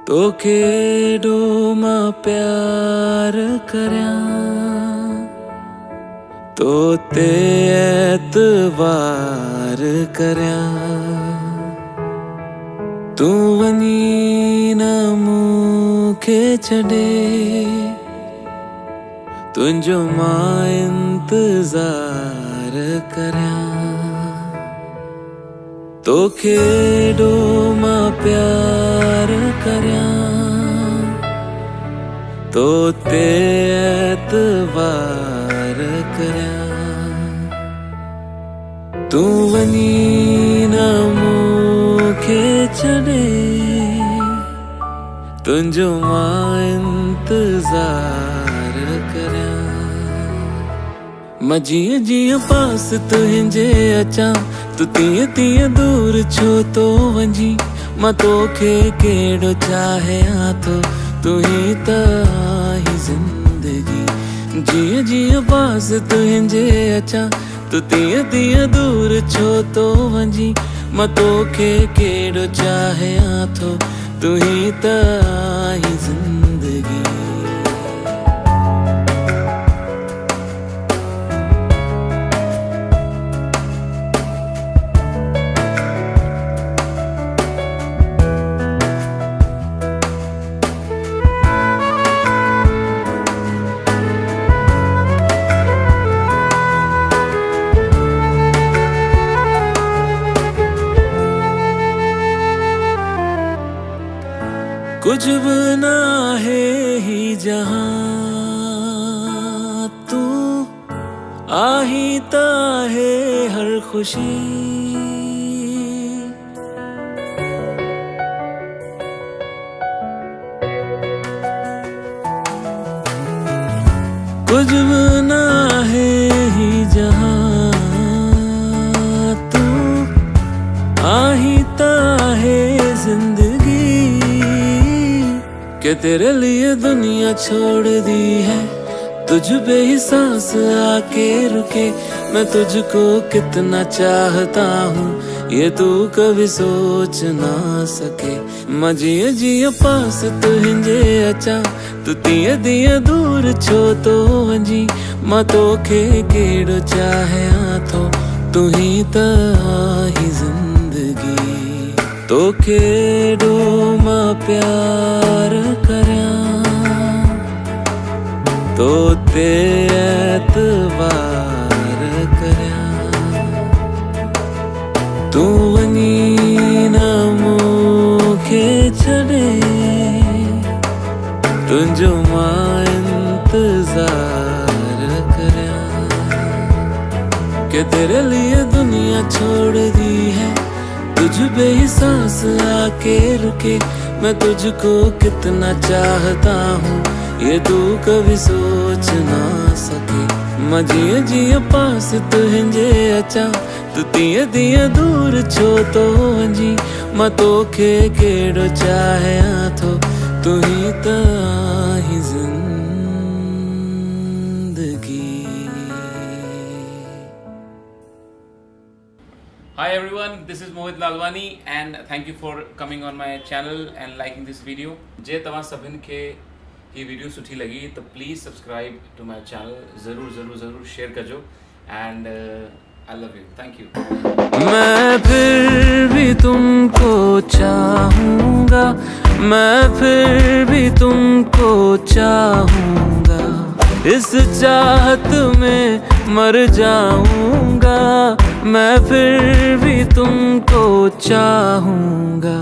तो केडो मां प्यार करयां तो ते एतवार करयां तू वनी न मूंखे छॾे तुंहिंजो मां इंतज़ार करयां तो केडो मां प्यार करयां तो ते एतवार करयां तू वनी न मूंखे छॾे तुंहिंजो मां इंतज़ार करयां मां जीअं जीअं पास तुंहिंजे अचां तू तीअं तीअं दूर छो तो वञी मां तोखे केॾो चाहियां थो तू ही त आही ज़िंदगी जीअं जीअं पास तुंहिंजे अचां तू तीअं तीअं दूर छो तो वञी मां तोखे केॾो चाहियां थो तू ही त आही ज़िंदगी कुछ भी ना है ही जहां तू आही ता है हर खुशी कुछ भी ना है ही जहां तू आही ता है जिंदगी कि तेरे लिए दुनिया छोड़ दी है तुझ पे ही सांस आके रुके मैं तुझको कितना चाहता हूँ ये तू कभी सोच ना सके मां जीअं जीअं पास तुंहिंजे अचां तू तीअं तीअं दूर छो तो वञी मां तोखे केॾो चाहियां थो तू ही त आही ज़िंदगी तो केॾो मां प्यार करयां तो ते एतवार करयां तू वनी न मूंखे छॾे तुंहिंजो मां इंतज़ार करयां कि तेरे लिए दुनिया छोड़ दी है तुझ पे ही सांस आके रुके मैं तुझको कितना चाहता हूँ ये तू कभी सोच ना सके मां जीअं जीअं पास तुंहिंजे अचां तू तीअं तीअं दूर छो तो वञी मां तोखे केॾो चाहियां थो तू ही त आही ज़िंदगी Hi everyone, this is Mohit Lalwani and thank you for coming on my channel and liking this video. जे तव्हां सभिनि खे ही वीडियो सुठी लगी तो please subscribe to my channel ज़रूर शेयर कजो and I love you thank you मैं फिर भी तुमको चाहूँगा मैं फिर भी तुमको चाहूँगा इस चाहत में मर जाऊँगा मैं फिर भी तुमको चाहूँगा